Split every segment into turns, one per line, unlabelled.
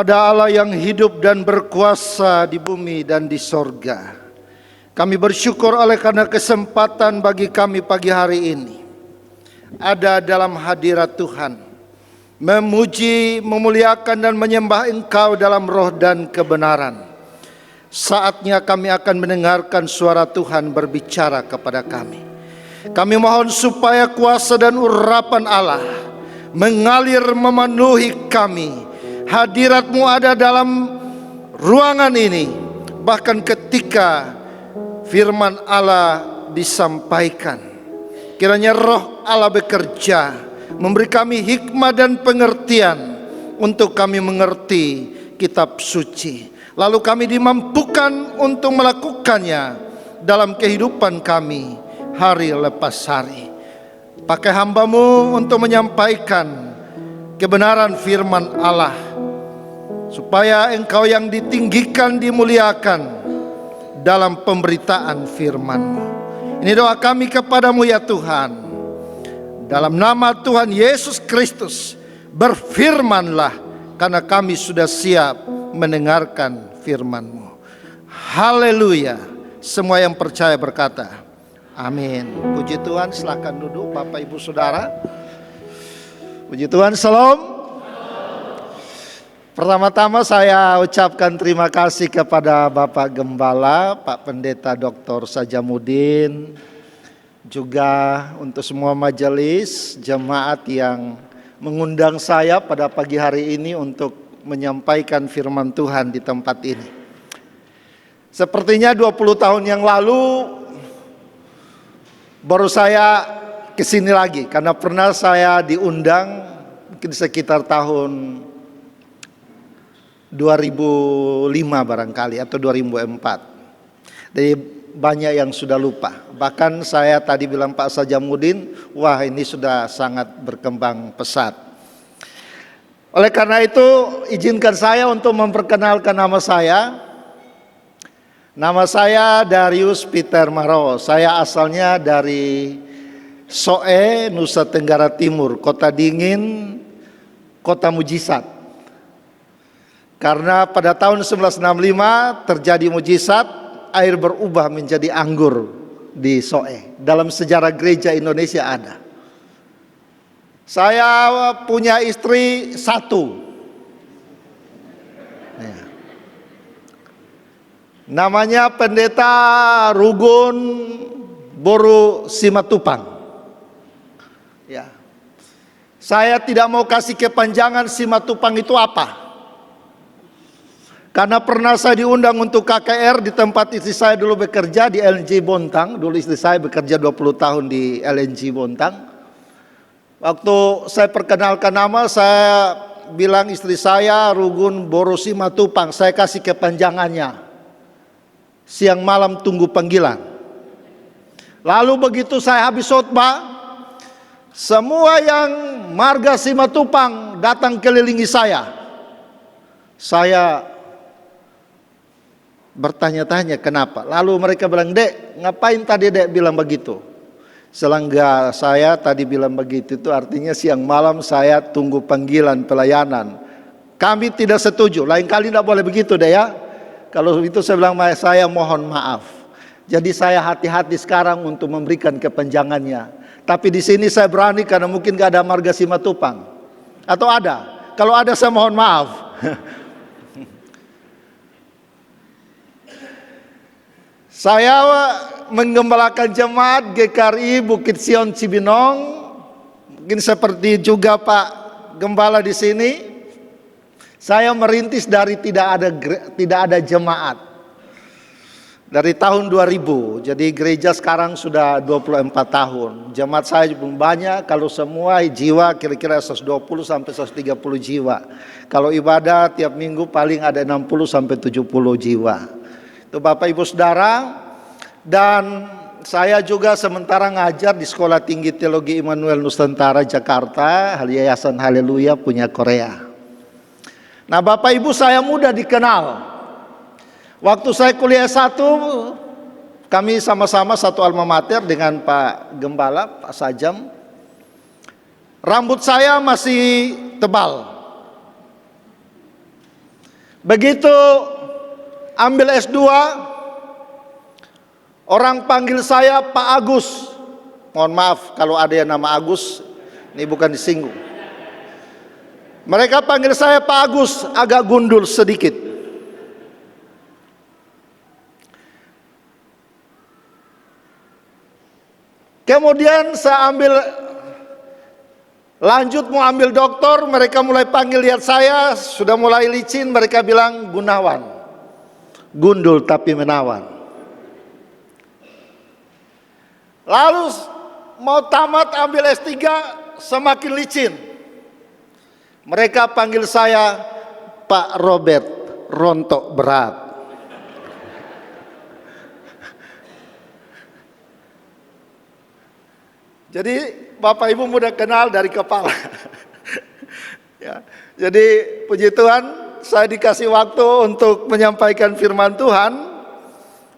kepada Allah yang hidup dan berkuasa di bumi dan di sorga. Kami bersyukur oleh karena kesempatan bagi kami pagi hari ini ada dalam hadirat Tuhan, memuji, memuliakan dan menyembah Engkau dalam roh dan kebenaran. Saatnya kami akan mendengarkan suara Tuhan berbicara kepada kami. Kami mohon supaya kuasa dan urapan Allah mengalir memenuhi kami. Hadirat-Mu ada dalam ruangan ini, bahkan ketika firman Allah disampaikan. Kiranya roh Allah bekerja, memberi kami hikmah dan pengertian untuk kami mengerti kitab suci. Lalu kami dimampukan untuk melakukannya dalam kehidupan kami hari lepas hari. Pakai hamba-Mu untuk menyampaikan kebenaran firman Allah, supaya Engkau yang ditinggikan, dimuliakan dalam pemberitaan firman-Mu. Ini doa kami kepadamu ya Tuhan. Dalam nama Tuhan Yesus Kristus, berfirmanlah, karena kami sudah siap mendengarkan firman-Mu. Haleluya. Semua yang percaya berkata amin. Puji Tuhan, silakan duduk Bapak Ibu Saudara. Puji Tuhan, salam. Pertama-tama saya ucapkan terima kasih kepada Bapak Gembala, Pak Pendeta Dr. Sajamudin, juga untuk semua majelis jemaat yang mengundang saya pada pagi hari ini untuk menyampaikan firman Tuhan di tempat ini. Sepertinya 20 tahun yang lalu baru saya kesini lagi, karena pernah saya diundang mungkin sekitar tahun 2005 barangkali atau 2004. Jadi banyak yang sudah lupa. Bahkan saya tadi bilang Pak Sajamudin, wah ini sudah sangat berkembang pesat. Oleh karena itu izinkan saya untuk memperkenalkan nama saya. Nama saya Darius Peter Maro. Saya asalnya dari Soe, Nusa Tenggara Timur, kota dingin, kota mujizat. Karena pada tahun 1965 terjadi mujizat, air berubah menjadi anggur di Soe. Dalam sejarah gereja Indonesia ada. Saya punya istri satu. Namanya Pendeta Rugun Boru Simatupang. Ya. Saya tidak mau kasih kepanjangan Simatupang itu apa. Karena pernah saya diundang untuk KKR di tempat istri saya dulu bekerja di LNG Bontang. Dulu istri saya bekerja 20 tahun di LNG Bontang. Waktu saya perkenalkan nama, saya bilang istri saya Rugun Boru Simatupang. Saya kasih kepanjangannya. Siang malam tunggu panggilan. Lalu begitu saya habis khotbah, semua yang marga Simatupang datang kelilingi saya. Saya bertanya-tanya kenapa. Lalu mereka bilang, "Dek, ngapain tadi Dek bilang begitu?" Selangga saya tadi bilang begitu, itu artinya siang malam saya tunggu panggilan pelayanan. Kami tidak setuju. Lain kali tidak boleh begitu deh ya. Kalau itu saya bilang, saya mohon maaf. Jadi saya hati-hati sekarang untuk memberikan kepanjangannya. Tapi di sini saya berani karena mungkin gak ada marga Simatupang. Atau ada? Kalau ada saya mohon maaf. Saya menggembalakan jemaat GKRI Bukit Sion Cibinong. Mungkin seperti juga Pak Gembala di sini. Saya merintis dari tidak ada jemaat. Dari tahun 2000. Jadi gereja sekarang sudah 24 tahun. Jemaat saya pun banyak. Kalau semua jiwa kira-kira 120 sampai 130 jiwa. Kalau ibadah tiap minggu paling ada 60 sampai 70 jiwa. Itu Bapak Ibu Saudara. Dan saya juga sementara ngajar di Sekolah Tinggi Teologi Immanuel Nusantara Jakarta, Yayasan Haleluya punya Korea. Nah Bapak Ibu, saya mudah dikenal. Waktu saya kuliah S1, kami sama-sama satu alma mater dengan Pak Gembala, Pak Sajam. Rambut saya masih tebal. Begitu ambil S2, orang panggil saya Pak Agus. Mohon maaf kalau ada yang nama Agus, ini bukan disinggung. Mereka panggil saya Pak Agus, agak gundul sedikit. Kemudian saya lanjut mau ambil doktor, mereka mulai panggil lihat saya, sudah mulai licin, mereka bilang Gunawan. Gundul tapi menawan. Lalu mau tamat ambil S3, semakin licin. Mereka panggil saya Pak Robert, rontok berat. Jadi Bapak Ibu mudah kenal dari kepala. Ya, jadi puji Tuhan, saya dikasih waktu untuk menyampaikan firman Tuhan.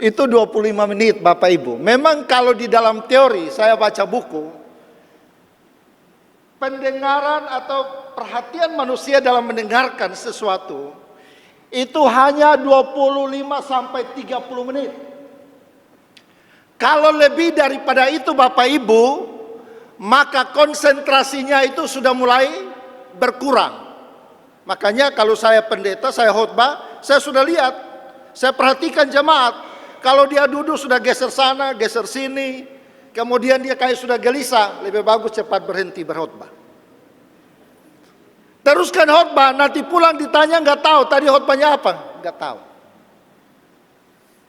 Itu 25 menit Bapak Ibu. Memang kalau di dalam teori, saya baca buku, pendengaran atau perhatian manusia dalam mendengarkan sesuatu itu hanya 25 sampai 30 menit. Kalau lebih daripada itu Bapak Ibu, maka konsentrasinya itu sudah mulai berkurang. Makanya kalau saya pendeta, saya khotbah, saya sudah lihat, saya perhatikan jemaat. Kalau dia duduk sudah geser sana, geser sini, kemudian dia kayak sudah gelisah, lebih bagus cepat berhenti berkhotbah. Teruskan khotbah, nanti pulang ditanya nggak tahu tadi khotbahnya apa, nggak tahu.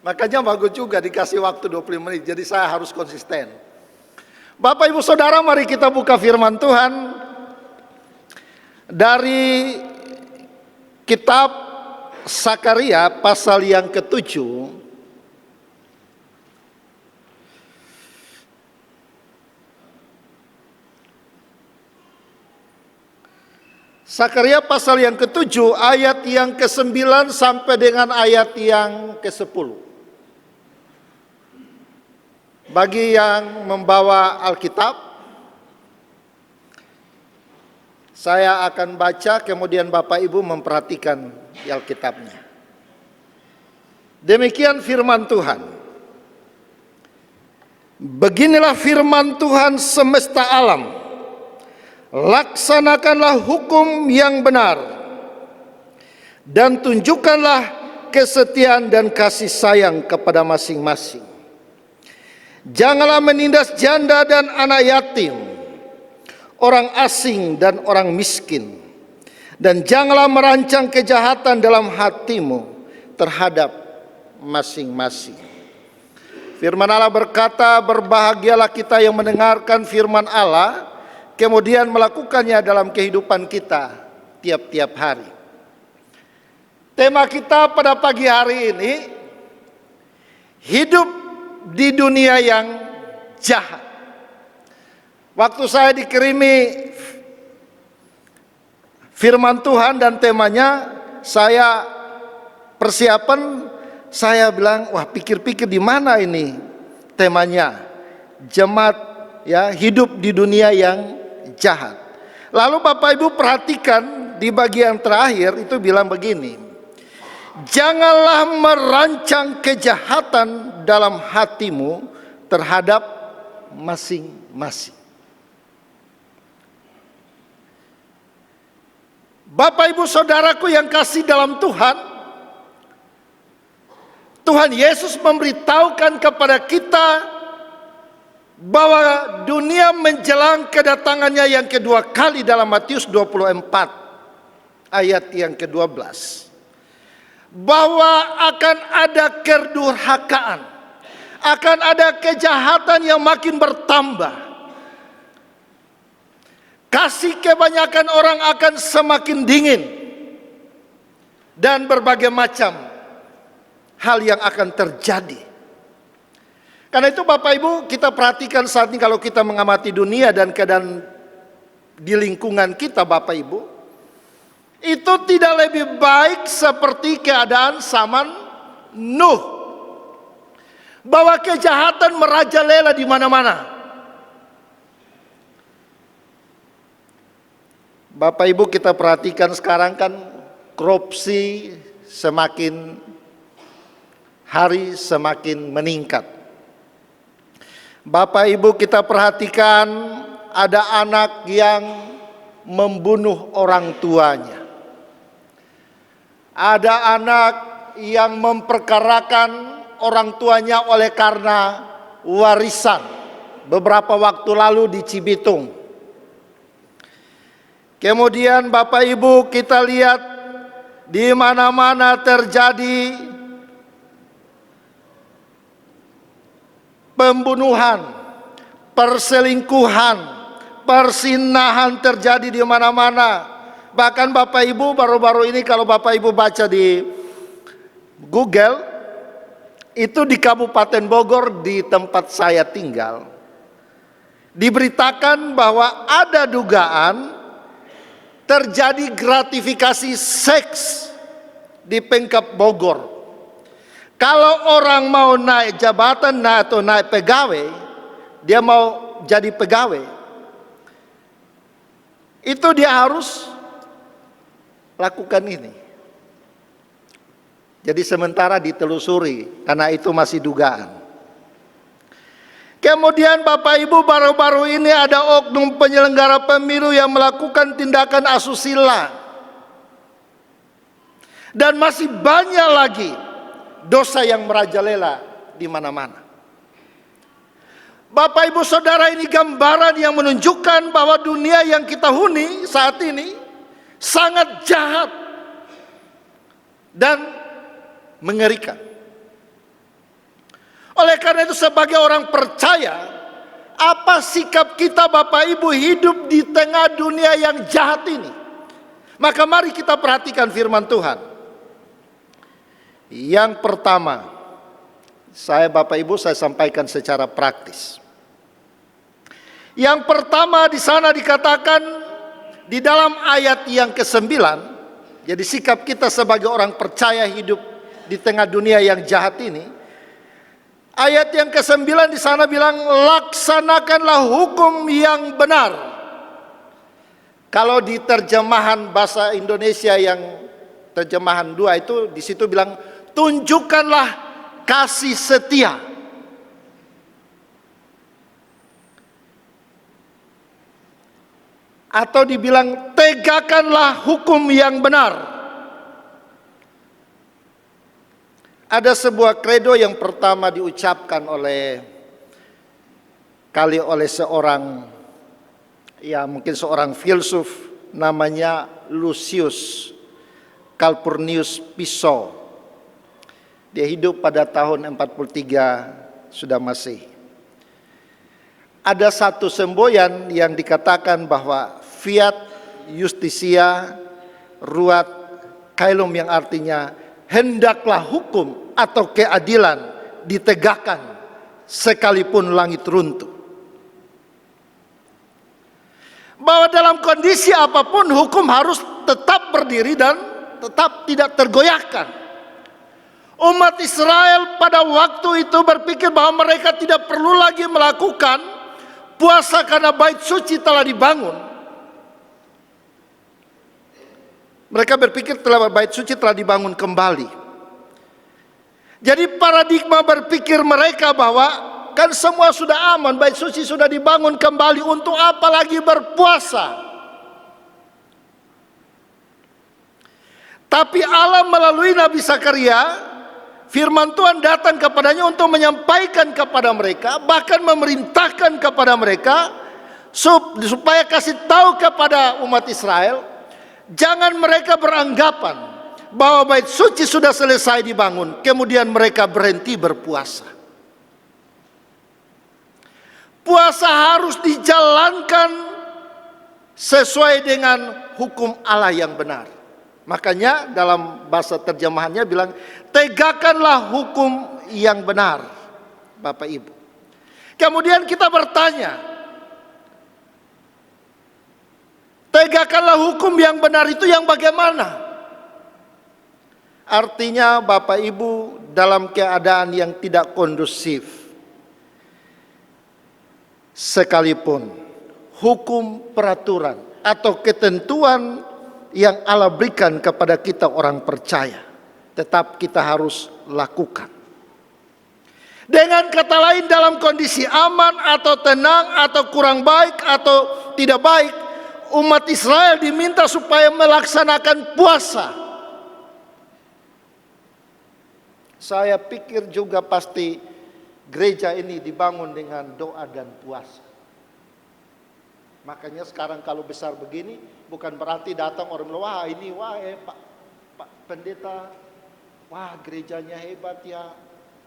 Makanya bagus juga dikasih waktu 20 menit, jadi saya harus konsisten. Bapak Ibu Saudara, mari kita buka firman Tuhan dari kitab Sakaria pasal yang ke-7. Sakaria pasal yang ke-7 ayat yang ke-9 sampai dengan ayat yang ke-10. Bagi yang membawa Alkitab, saya akan baca, kemudian Bapak Ibu memperhatikan Alkitabnya. Demikian firman Tuhan. Beginilah firman Tuhan semesta alam. Laksanakanlah hukum yang benar dan tunjukkanlah kesetiaan dan kasih sayang kepada masing-masing. Janganlah menindas janda dan anak yatim, orang asing dan orang miskin, dan janganlah merancang kejahatan dalam hatimu terhadap masing-masing. Firman Allah berkata, berbahagialah kita yang mendengarkan firman Allah, kemudian melakukannya dalam kehidupan kita tiap-tiap hari. Tema kita pada pagi hari ini, hidup di dunia yang jahat. Waktu saya dikirimi firman Tuhan dan temanya, saya persiapan, saya bilang, wah pikir-pikir di mana ini temanya? Jemaat ya, hidup di dunia yang jahat. Lalu Bapak Ibu perhatikan di bagian terakhir itu bilang begini, janganlah merancang kejahatan dalam hatimu terhadap masing-masing. Bapak Ibu Saudaraku yang kasih dalam Tuhan, Tuhan Yesus memberitahukan kepada kita bahwa dunia menjelang kedatangannya yang kedua kali dalam Matius 24 ayat yang ke-12, bahwa akan ada kedurhakaan, akan ada kejahatan yang makin bertambah. Kasih kebanyakan orang akan semakin dingin, dan berbagai macam hal yang akan terjadi. Karena itu Bapak Ibu, kita perhatikan saat ini kalau kita mengamati dunia dan keadaan di lingkungan kita Bapak Ibu, itu tidak lebih baik seperti keadaan zaman Nuh, bahwa kejahatan merajalela di mana-mana. Bapak Ibu kita perhatikan sekarang kan korupsi semakin hari semakin meningkat. Bapak Ibu, kita perhatikan ada anak yang membunuh orang tuanya. Ada anak yang memperkarakan orang tuanya oleh karena warisan. Beberapa waktu lalu di Cibitung. Kemudian Bapak Ibu, kita lihat di mana-mana terjadi pembunuhan, perselingkuhan, persinahan terjadi di mana-mana. Bahkan Bapak Ibu, baru-baru ini kalau Bapak Ibu baca di Google, itu di Kabupaten Bogor di tempat saya tinggal, diberitakan bahwa ada dugaan terjadi gratifikasi seks di Pemkab Bogor. Kalau orang mau naik jabatan atau naik pegawai, dia mau jadi pegawai, itu dia harus lakukan ini. Jadi sementara ditelusuri, karena itu masih dugaan. Kemudian Bapak Ibu, baru-baru ini ada oknum penyelenggara pemilu yang melakukan tindakan asusila. Dan masih banyak lagi dosa yang merajalela di mana-mana. Bapak Ibu Saudara, ini gambaran yang menunjukkan bahwa dunia yang kita huni saat ini sangat jahat dan mengerikan. Oleh karena itu, sebagai orang percaya, apa sikap kita Bapak Ibu hidup di tengah dunia yang jahat ini? Maka mari kita perhatikan firman Tuhan. Yang pertama, Bapak Ibu saya sampaikan secara praktis. Yang pertama di sana dikatakan di dalam ayat yang ke-9, jadi sikap kita sebagai orang percaya hidup di tengah dunia yang jahat ini. Ayat yang ke-9 di sana bilang, laksanakanlah hukum yang benar. Kalau di terjemahan bahasa Indonesia yang terjemahan 2 itu di situ bilang, tunjukkanlah kasih setia. Atau dibilang, tegakkanlah hukum yang benar. Ada sebuah kredo yang pertama diucapkan oleh seorang, ya mungkin seorang filsuf, namanya Lucius Calpurnius Piso. Dia hidup pada tahun 43 sudah Masehi. Ada satu semboyan yang dikatakan bahwa fiat justitia ruat caelum, yang artinya hendaklah hukum atau keadilan ditegakkan sekalipun langit runtuh. Bahwa dalam kondisi apapun hukum harus tetap berdiri dan tetap tidak tergoyahkan. Umat Israel pada waktu itu berpikir bahwa mereka tidak perlu lagi melakukan puasa karena bait suci telah dibangun. Mereka berpikir bait suci telah dibangun kembali. Jadi paradigma berpikir mereka bahwa kan semua sudah aman, bait suci sudah dibangun kembali, untuk apa lagi berpuasa? Tapi Allah melalui Nabi Zakaria, firman Tuhan datang kepadanya untuk menyampaikan kepada mereka, bahkan memerintahkan kepada mereka supaya kasih tahu kepada umat Israel, jangan mereka beranggapan bahwa bait suci sudah selesai dibangun, kemudian mereka berhenti berpuasa. Puasa harus dijalankan sesuai dengan hukum Allah yang benar. Makanya dalam bahasa terjemahannya bilang, tegakkanlah hukum yang benar, Bapak Ibu. Kemudian kita bertanya, tegakkanlah hukum yang benar itu yang bagaimana? Artinya Bapak Ibu, dalam keadaan yang tidak kondusif, sekalipun hukum, peraturan atau ketentuan yang Allah berikan kepada kita orang percaya, tetap kita harus lakukan. Dengan kata lain, dalam kondisi aman atau tenang atau kurang baik atau tidak baik, umat Israel diminta supaya melaksanakan puasa. Saya pikir juga pasti gereja ini dibangun dengan doa dan puasa. Makanya sekarang kalau besar begini, bukan berarti datang orang bilang, wah ini Pak Pendeta, wah gerejanya hebat ya,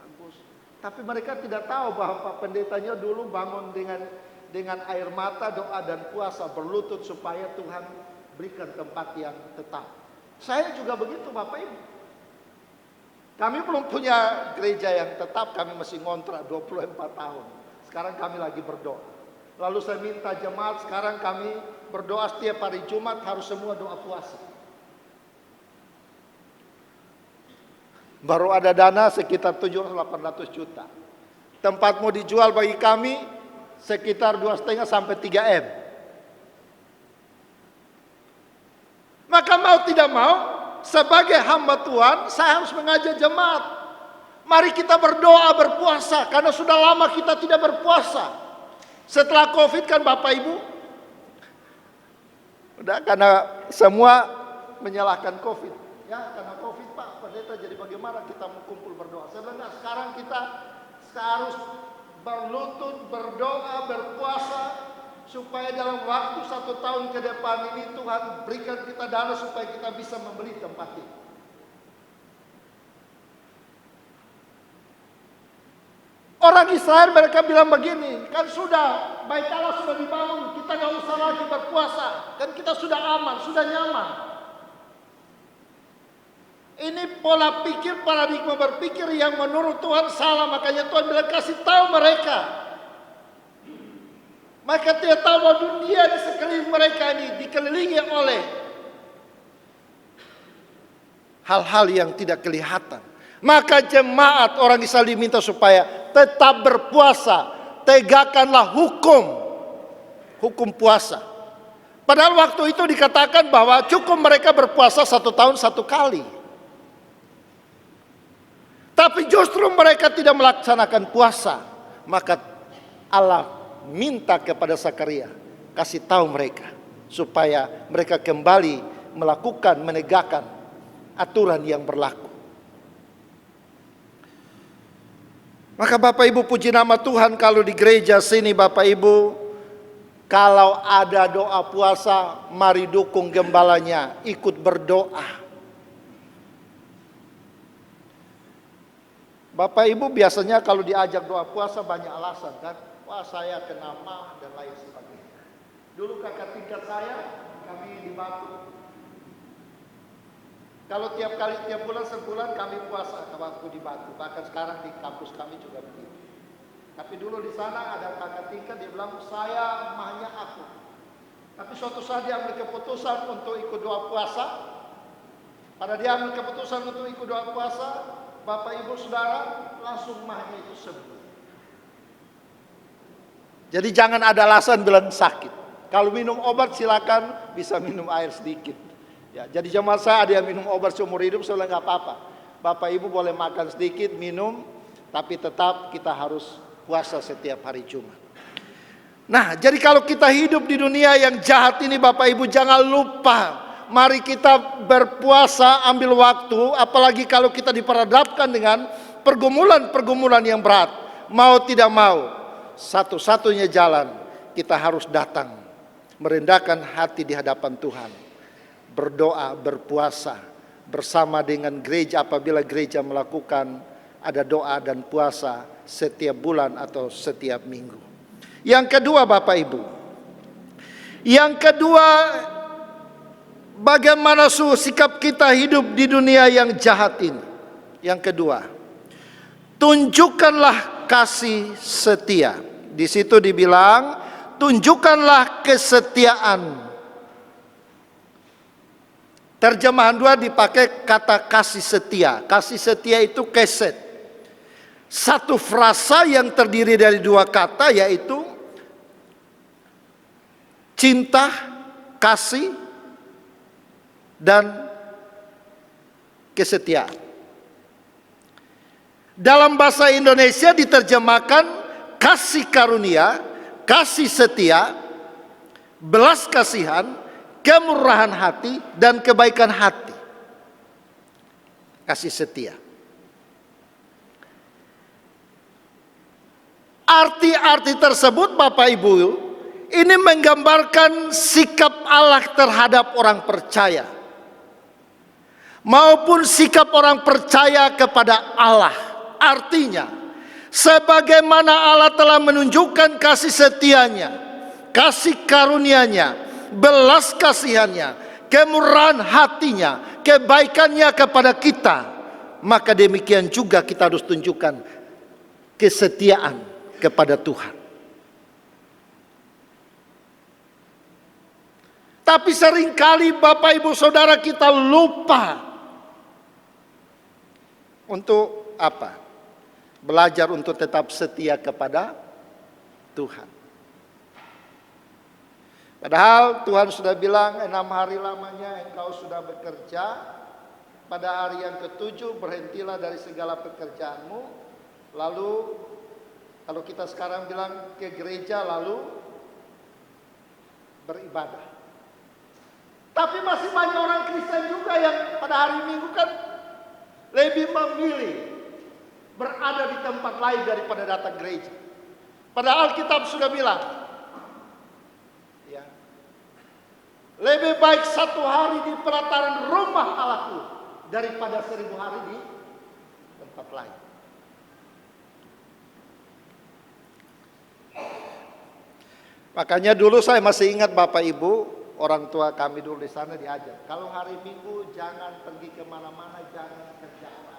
bagus. Tapi mereka tidak tahu bahwa Pak Pendetanya dulu bangun dengan air mata, doa dan puasa, berlutut supaya Tuhan berikan tempat yang tetap. Saya juga begitu Bapak Ibu. Kami belum punya gereja yang tetap, kami masih ngontrak 24 tahun. Sekarang kami lagi berdoa. Lalu saya minta jemaat, sekarang kami berdoa setiap hari Jumat harus semua doa puasa. Baru ada dana sekitar 700-800 juta. Tempat mau dijual bagi kami sekitar 2,5 sampai 3 M. Maka mau tidak mau, sebagai hamba Tuhan, saya harus mengajak jemaat. Mari kita berdoa, berpuasa, karena sudah lama kita tidak berpuasa. Setelah COVID kan Bapak Ibu, udah karena semua menyalahkan COVID. Ya karena COVID Pak Pendeta, jadi bagaimana kita mau kumpul berdoa? Sebenarnya sekarang kita harus berlutut, berdoa, berpuasa, supaya dalam waktu 1 tahun ke depan ini Tuhan berikan kita dana supaya kita bisa membeli tempat ini. Orang Israel mereka bilang begini, kan sudah Bait Allah sudah dibangun, kita nggak usah lagi berpuasa, kan kita sudah aman, sudah nyaman. Ini pola pikir, paradigma berpikir yang menurut Tuhan salah. Makanya Tuhan bilang kasih tahu mereka. Maka dia tahu bahwa dunia di sekeliling mereka ini dikelilingi oleh hal-hal yang tidak kelihatan. Maka jemaat orang Israel diminta supaya tetap berpuasa. Tegakkanlah hukum puasa. Padahal waktu itu dikatakan bahwa cukup mereka berpuasa 1 tahun 1 kali. Tapi justru mereka tidak melaksanakan puasa. Maka Allah minta kepada Zakaria, kasih tahu mereka supaya mereka kembali melakukan, menegakkan aturan yang berlaku. Maka Bapak Ibu puji nama Tuhan, kalau di gereja sini Bapak Ibu, kalau ada doa puasa, mari dukung gembalanya, ikut berdoa. Bapak Ibu biasanya kalau diajak doa puasa banyak alasan kan. Wah saya kena mah dan lain sebagainya. Dulu kakak tingkat saya, kami di Batu. Kalau tiap bulan sebulan kami puasa waktu di Batu. Bahkan sekarang di kampus kami juga begitu. Tapi dulu di sana ada kakak tingkat, dia bilang saya mahnya aku. Tapi suatu saat dia ambil keputusan untuk ikut doa puasa. Pada dia ambil keputusan untuk ikut doa puasa, Bapak Ibu Saudara, langsung mahnya itu sembuh. Jadi jangan ada alasan bilang sakit. Kalau minum obat silakan, bisa minum air sedikit. Ya, jadi jemaat saya ada yang minum obat seumur hidup, saya bilang nggak apa-apa. Bapak Ibu boleh makan sedikit, minum, tapi tetap kita harus puasa setiap hari Jumat. Nah, jadi kalau kita hidup di dunia yang jahat ini Bapak Ibu, jangan lupa. Mari kita berpuasa, ambil waktu, apalagi kalau kita diperhadapkan dengan pergumulan-pergumulan yang berat. Mau tidak mau, satu-satunya jalan kita harus datang, merendahkan hati di hadapan Tuhan, berdoa, berpuasa bersama dengan gereja apabila gereja melakukan ada doa dan puasa setiap bulan atau setiap minggu. Yang kedua Bapak Ibu, bagaimana sikap kita hidup di dunia yang jahat ini? Yang kedua, tunjukkanlah kasih setia. Di situ dibilang, tunjukkanlah kesetiaan. Terjemahan 2 dipakai kata kasih setia. Kasih setia itu keset. Satu frasa yang terdiri dari 2 kata, yaitu cinta, kasih, dan kesetiaan. Dalam bahasa Indonesia diterjemahkan kasih karunia, kasih setia, belas kasihan, kemurahan hati, dan kebaikan hati. Kasih setia. Arti-arti tersebut Bapak Ibu, ini menggambarkan sikap Allah terhadap orang percaya, maupun sikap orang percaya kepada Allah. Artinya, sebagaimana Allah telah menunjukkan kasih setianya, kasih karunia-Nya, belas kasihannya, kemurahan hatinya, kebaikannya kepada kita, maka demikian juga kita harus tunjukkan kesetiaan kepada Tuhan. Tapi seringkali Bapak Ibu Saudara kita lupa untuk apa? Belajar untuk tetap setia kepada Tuhan. Padahal Tuhan sudah bilang 6 hari lamanya engkau sudah bekerja. Pada hari yang ke-7 berhentilah dari segala pekerjaanmu. Lalu kalau kita sekarang bilang ke gereja lalu beribadah. Tapi masih banyak orang Kristen juga yang pada hari Minggu kan lebih memilih berada di tempat lain daripada datang gereja. Padahal Alkitab sudah bilang, ya, lebih baik 1 hari di pelataran rumah Allahku daripada 1000 hari di tempat lain. Makanya dulu saya masih ingat Bapak Ibu, orang tua kami dulu di sana diajar, kalau hari Minggu jangan pergi kemana-mana, jangan kerja apa.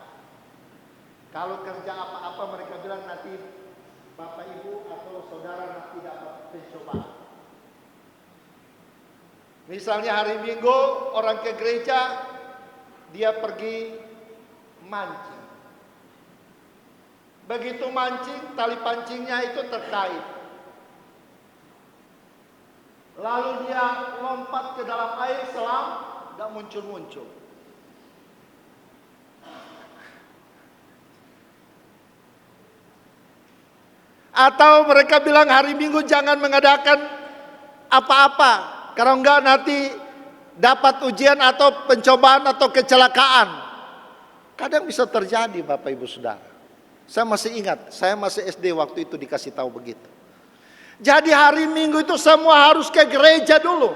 Kalau kerja apa-apa mereka bilang nanti Bapak Ibu atau saudara nanti dapat pencobaan. Misalnya hari Minggu orang ke gereja, dia pergi mancing. Begitu mancing, tali pancingnya itu terkait. Lalu dia lompat ke dalam air selam, gak muncul-muncul. Atau mereka bilang hari Minggu jangan mengadakan apa-apa, kalau enggak nanti dapat ujian atau pencobaan atau kecelakaan. Kadang bisa terjadi Bapak Ibu Saudara. Saya masih ingat, saya masih SD waktu itu dikasih tahu begitu. Jadi hari Minggu itu semua harus ke gereja dulu.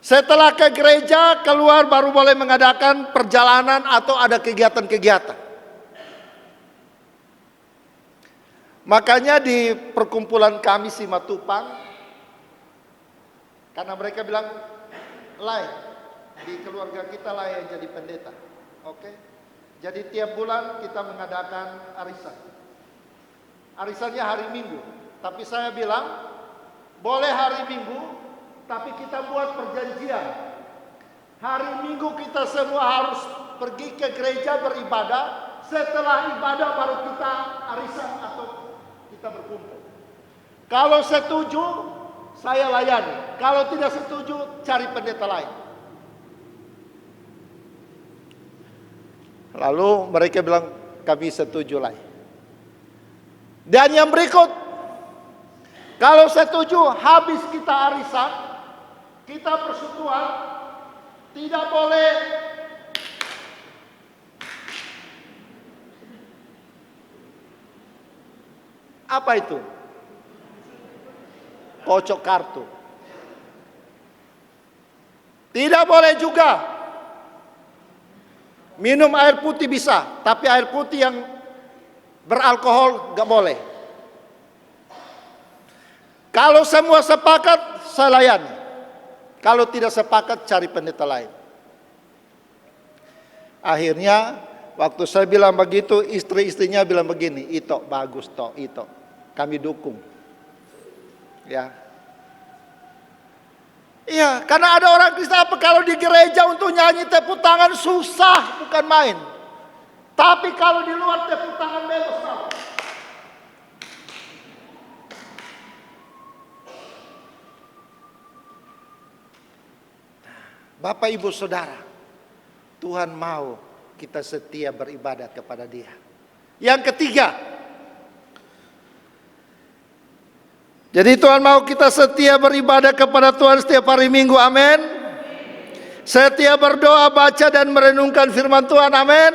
Setelah ke gereja keluar baru boleh mengadakan perjalanan atau ada kegiatan-kegiatan. Makanya di perkumpulan kami Simatupang, karena mereka bilang, Lai, di keluarga kita Lai yang jadi pendeta. Oke? Jadi tiap bulan kita mengadakan arisan. Arisannya hari Minggu. Tapi saya bilang, boleh hari Minggu, tapi kita buat perjanjian. Hari Minggu kita semua harus pergi ke gereja beribadah. Setelah ibadah baru kita arisan atau kita berkumpul. Kalau setuju, saya layani. Kalau tidak setuju, cari pendeta lain. Lalu mereka bilang, kami setuju lah. Dan yang berikut, kalau setuju, habis kita arisan, kita persekutuan, tidak boleh apa itu? Kocok kartu. Tidak boleh juga minum air putih bisa, tapi air putih yang beralkohol gak boleh. Kalau semua sepakat, saya layani. Kalau tidak sepakat, cari pendeta lain. Akhirnya, waktu saya bilang begitu, istri-istrinya bilang begini, "Ito, bagus toh, Ito. Kami dukung." Ya. Iya, karena ada orang Kristen apa kalau di gereja untuk nyanyi tepuk tangan susah, bukan main. Tapi kalau di luar tepuk tangan bebas. Bapak Ibu Saudara, Tuhan mau kita setia beribadah kepada Dia. Yang ketiga, jadi Tuhan mau kita setia beribadah kepada Tuhan setiap hari Minggu, amin. Setia berdoa, baca dan merenungkan firman Tuhan, amin.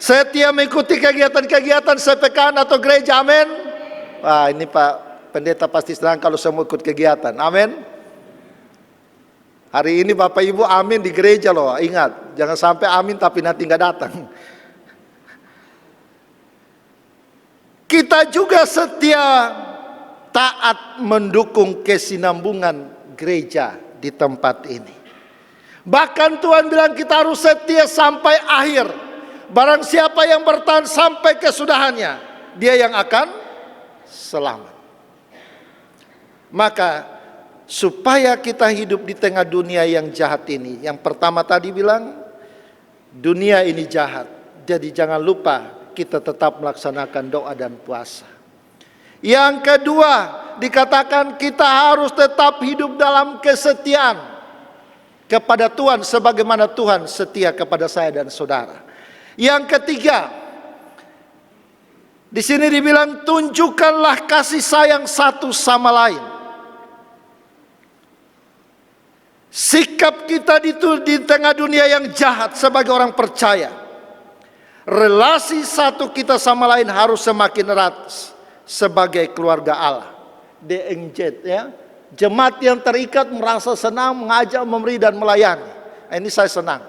Setia mengikuti kegiatan-kegiatan sepekan atau gereja, amin. Wah, ini Pak Pendeta pasti senang kalau semua ikut kegiatan, amin. Hari ini Bapak Ibu amin di gereja loh, ingat, jangan sampai amin tapi nanti nggak datang. Kita juga setia taat mendukung kesinambungan gereja di tempat ini. Bahkan Tuhan bilang kita harus setia sampai akhir. Barang siapa yang bertahan sampai kesudahannya, dia yang akan selamat. Maka supaya kita hidup di tengah dunia yang jahat ini, yang pertama tadi bilang dunia ini jahat, jadi jangan lupa kita tetap melaksanakan doa dan puasa. Yang kedua, dikatakan kita harus tetap hidup dalam kesetiaan kepada Tuhan sebagaimana Tuhan setia kepada saya dan saudara. Yang ketiga, di sini dibilang tunjukkanlah kasih sayang satu sama lain. Sikap kita di tengah dunia yang jahat sebagai orang percaya, relasi satu kita sama lain harus semakin erat sebagai keluarga Allah. DNJ ya, jemaat yang terikat merasa senang mengajak, memberi dan melayani. Ini saya senang.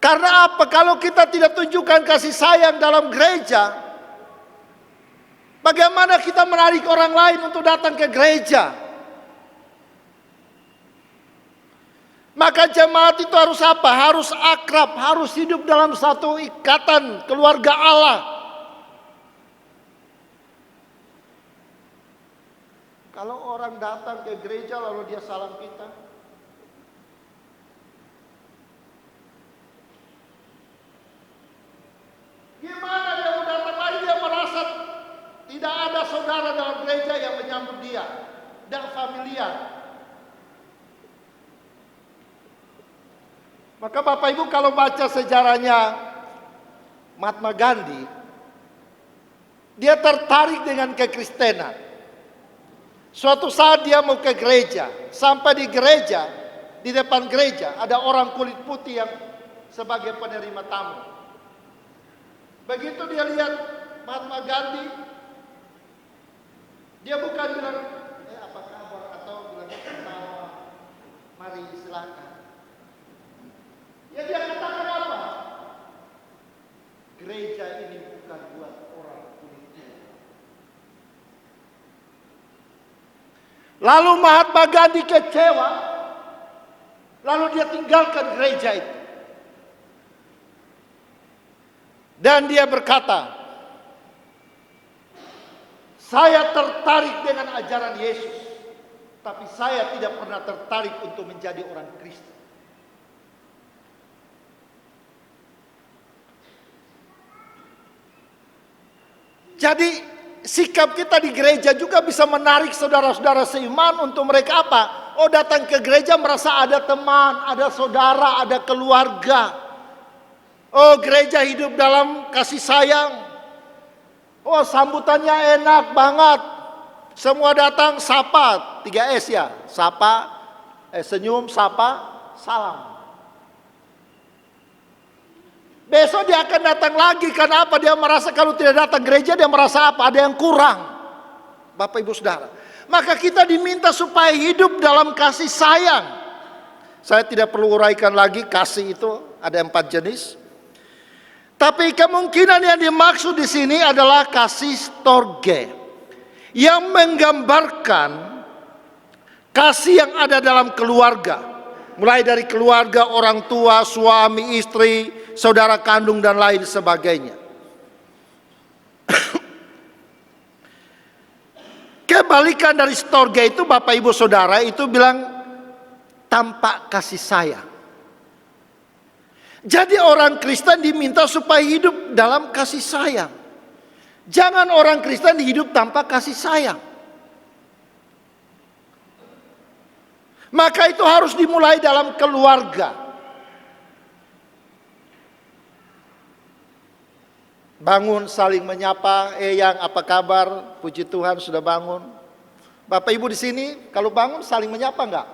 Karena apa? Kalau kita tidak tunjukkan kasih sayang dalam gereja, bagaimana kita menarik orang lain untuk datang ke gereja? Maka jemaat itu harus apa? Harus akrab, harus hidup dalam satu ikatan keluarga Allah. Kalau orang datang ke gereja lalu dia salam kita, gimana dia mau datang lagi? Dia merasa tidak ada saudara dalam gereja yang menyambut dia dan familiar. Maka Bapak Ibu kalau baca sejarahnya Mahatma Gandhi, dia tertarik dengan kekristenan. Suatu saat dia mau ke gereja, sampai di gereja, di depan gereja ada orang kulit putih yang sebagai penerima tamu. Begitu dia lihat Mahatma Gandhi, dia bukan bilang, apa kabar, atau bilang, mari silakan. Ya dia katakan apa? Gereja ini bukan buat orang kulit putih. Lalu Mahatma Gandhi kecewa, lalu dia tinggalkan gereja itu. Dan dia berkata, saya tertarik dengan ajaran Yesus, tapi saya tidak pernah tertarik untuk menjadi orang Kristen. Jadi sikap kita di gereja juga bisa menarik saudara-saudara seiman untuk mereka apa? Oh, datang ke gereja merasa ada teman, ada saudara, ada keluarga. Oh, gereja hidup dalam kasih sayang. Oh, sambutannya enak banget. Semua datang sapa, 3S ya. Sapa, senyum, sapa, salam. Besok dia akan datang lagi. Karena apa? Dia merasa kalau tidak datang gereja, dia merasa apa? Ada yang kurang. Bapak Ibu Saudara. Maka kita diminta supaya hidup dalam kasih sayang. Saya tidak perlu uraikan lagi kasih itu. Ada 4 jenis. Tapi kemungkinan yang dimaksud di sini adalah kasih storge. Yang menggambarkan kasih yang ada dalam keluarga. Mulai dari keluarga, orang tua, suami, istri, saudara kandung dan lain sebagainya. Kebalikan dari storge itu Bapak Ibu Saudara itu bilang tampak kasih sayang. Jadi orang Kristen diminta supaya hidup dalam kasih sayang. Jangan orang Kristen hidup tanpa kasih sayang. Maka itu harus dimulai dalam keluarga. bangun saling menyapa, yang apa kabar? Puji Tuhan sudah bangun. Bapak Ibu di sini kalau bangun saling menyapa enggak?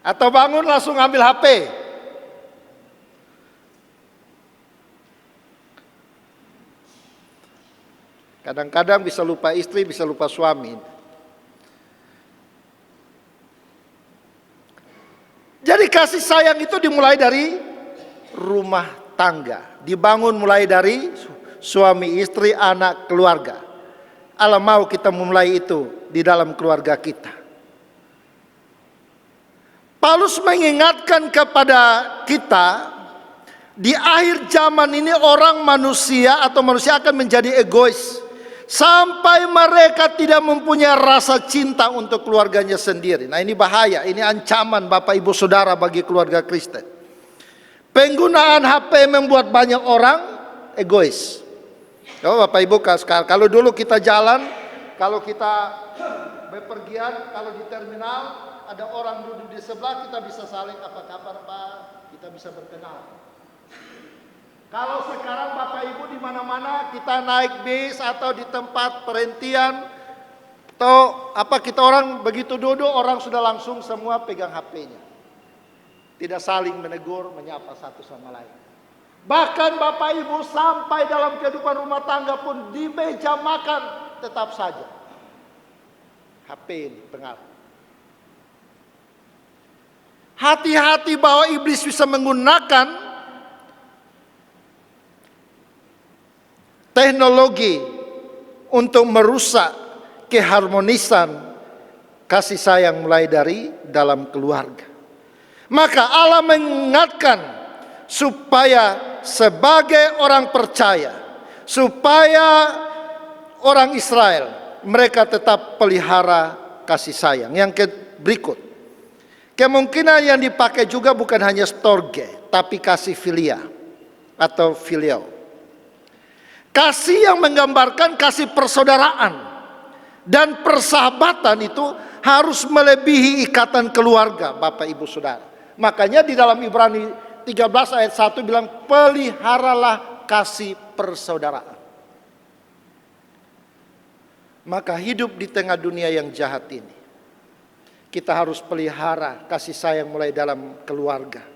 Atau bangun langsung ambil HP? Kadang-kadang bisa lupa istri, bisa lupa suami. Jadi kasih sayang itu dimulai dari rumah tangga. Dibangun mulai dari suami, istri, anak, keluarga. Allah mau kita memulai itu di dalam keluarga kita. Paulus mengingatkan kepada kita, di akhir zaman ini orang manusia atau manusia akan menjadi egois. Sampai mereka tidak mempunyai rasa cinta untuk keluarganya sendiri. Nah, ini bahaya, ini ancaman Bapak Ibu Saudara bagi keluarga Kristen. Penggunaan HP membuat banyak orang egois. Oh, Bapak Ibu, sekarang kalau dulu kita jalan, kalau kita bepergian, kalau di terminal ada orang duduk di sebelah, kita bisa saling apa kabar Pak, kita bisa berkenal. Kalau sekarang Bapak Ibu di mana-mana kita naik bis atau di tempat perhentian atau apa, kita orang begitu duduk orang sudah langsung semua pegang HP-nya. Tidak saling menegur, menyapa satu sama lain. Bahkan Bapak Ibu sampai dalam kehidupan rumah tangga pun di meja makan tetap saja HP ini pengaruh. Hati-hati bahwa iblis bisa menggunakan teknologi untuk merusak keharmonisan kasih sayang mulai dari dalam keluarga. Maka Allah mengingatkan supaya sebagai orang percaya, supaya orang Israel, mereka tetap pelihara kasih sayang. Yang berikut, kemungkinan yang dipakai juga bukan hanya storge, tapi kasih filia atau filial. Kasih yang menggambarkan kasih persaudaraan dan persahabatan itu harus melebihi ikatan keluarga, Bapak Ibu Saudara. Makanya di dalam Ibrani 13 ayat 1 bilang, peliharalah kasih persaudaraan. Maka hidup di tengah dunia yang jahat ini, kita harus pelihara kasih sayang mulai dalam keluarga.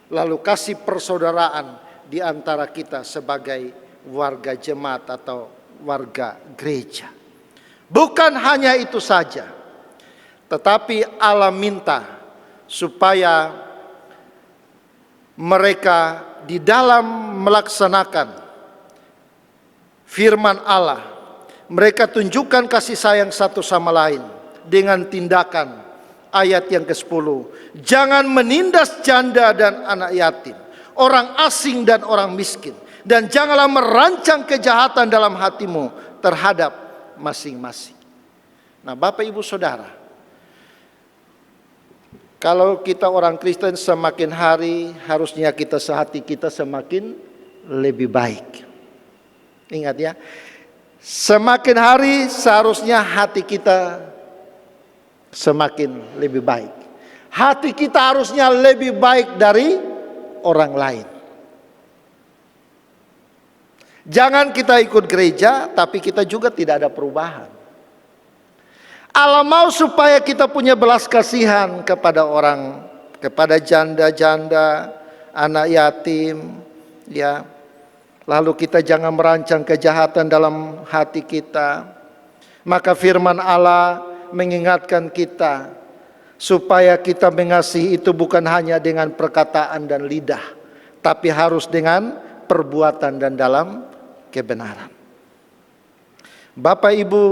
Lalu kasih persaudaraan di antara kita sebagai warga jemaat atau warga gereja. Bukan hanya itu saja, tetapi Allah minta supaya mereka di dalam melaksanakan firman Allah, mereka tunjukkan kasih sayang satu sama lain dengan tindakan. Ayat yang ke-10, jangan menindas janda dan anak yatim, orang asing dan orang miskin, dan janganlah merancang kejahatan dalam hatimu terhadap masing-masing. Nah, Bapak Ibu Saudara, kalau kita orang Kristen semakin hari harusnya kita sehati kita semakin lebih baik. Ingat ya, semakin hari seharusnya hati kita semakin lebih baik. Hati kita harusnya lebih baik dari orang lain. Jangan kita ikut gereja tapi kita juga tidak ada perubahan. Allah mau supaya kita punya belas kasihan kepada orang, kepada janda-janda, anak yatim, ya. Lalu kita jangan merancang kejahatan dalam hati kita. Maka firman Allah mengingatkan kita supaya kita mengasihi itu bukan hanya dengan perkataan dan lidah, tapi harus dengan perbuatan dan dalam kebenaran. Bapak Ibu,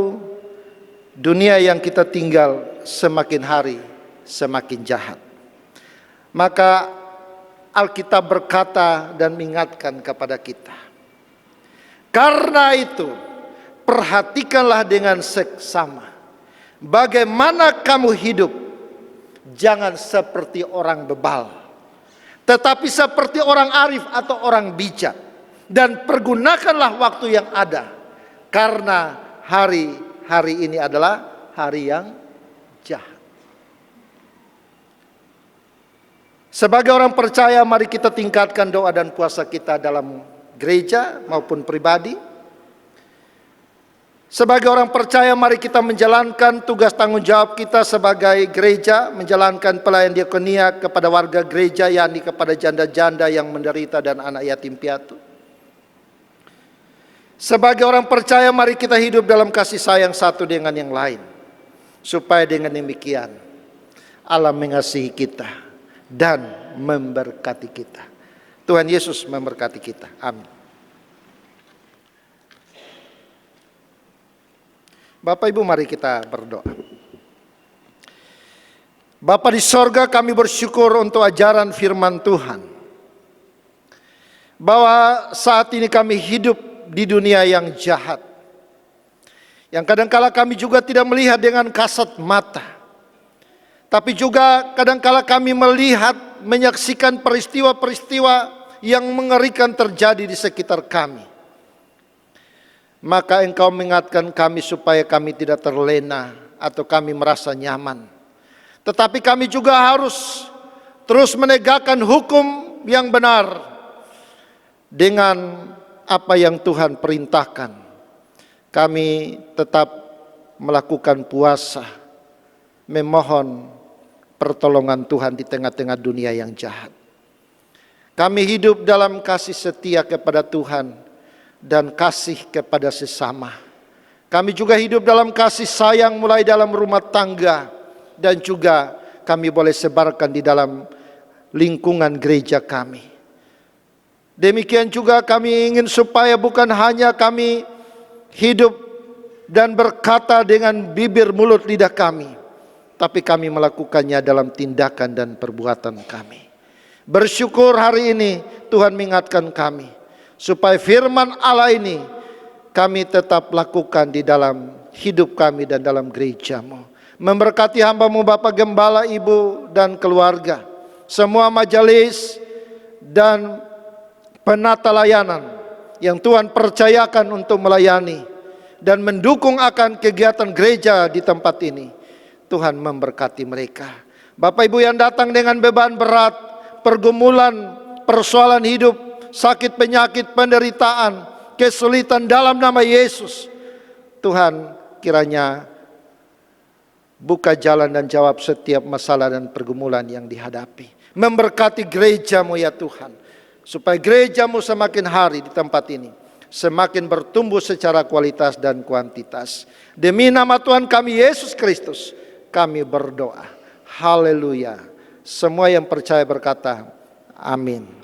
dunia yang kita tinggal semakin hari semakin jahat. Maka Alkitab berkata dan mengingatkan kepada kita, karena itu perhatikanlah dengan seksama bagaimana kamu hidup, jangan seperti orang bebal, tetapi seperti orang arif atau orang bijak. Dan pergunakanlah waktu yang ada, karena hari ini adalah hari yang jahat. Sebagai orang percaya, mari kita tingkatkan doa dan puasa kita dalam gereja maupun pribadi. Sebagai orang percaya, mari kita menjalankan tugas tanggung jawab kita sebagai gereja, menjalankan pelayanan diakonia kepada warga gereja, yakni kepada janda-janda yang menderita dan anak yatim piatu. Sebagai orang percaya, mari kita hidup dalam kasih sayang satu dengan yang lain, supaya dengan demikian Allah mengasihi kita dan memberkati kita. Tuhan Yesus memberkati kita. Amin. Bapak Ibu, mari kita berdoa. Bapa di sorga, kami bersyukur untuk ajaran firman Tuhan, bahwa saat ini kami hidup di dunia yang jahat, yang kadangkala kami juga tidak melihat dengan kasat mata, tapi juga kadangkala kami melihat, menyaksikan peristiwa-peristiwa yang mengerikan terjadi di sekitar kami. Maka Engkau mengingatkan kami supaya kami tidak terlena atau kami merasa nyaman. Tetapi kami juga harus terus menegakkan hukum yang benar dengan apa yang Tuhan perintahkan. Kami tetap melakukan puasa, memohon pertolongan Tuhan di tengah-tengah dunia yang jahat. Kami hidup dalam kasih setia kepada Tuhan dan kasih kepada sesama. Kami juga hidup dalam kasih sayang mulai dalam rumah tangga, dan juga kami boleh sebarkan di dalam lingkungan gereja kami. Demikian juga kami ingin supaya bukan hanya kami hidup dan berkata dengan bibir mulut lidah kami, tapi kami melakukannya dalam tindakan dan perbuatan kami. Bersyukur hari ini Tuhan mengingatkan kami, supaya firman Allah ini kami tetap lakukan di dalam hidup kami dan dalam gereja-Mu. Memberkati hamba-Mu Bapak Gembala, Ibu dan keluarga, semua majelis dan penata layanan yang Tuhan percayakan untuk melayani dan mendukung akan kegiatan gereja di tempat ini. Tuhan memberkati mereka. Bapak Ibu yang datang dengan beban berat, pergumulan, persoalan hidup, sakit penyakit, penderitaan, kesulitan, dalam nama Yesus, Tuhan kiranya buka jalan dan jawab setiap masalah dan pergumulan yang dihadapi. Memberkati gereja-Mu ya Tuhan, supaya gereja-Mu semakin hari di tempat ini semakin bertumbuh secara kualitas dan kuantitas. Demi nama Tuhan kami Yesus Kristus kami berdoa. Haleluya. Semua yang percaya berkata amin.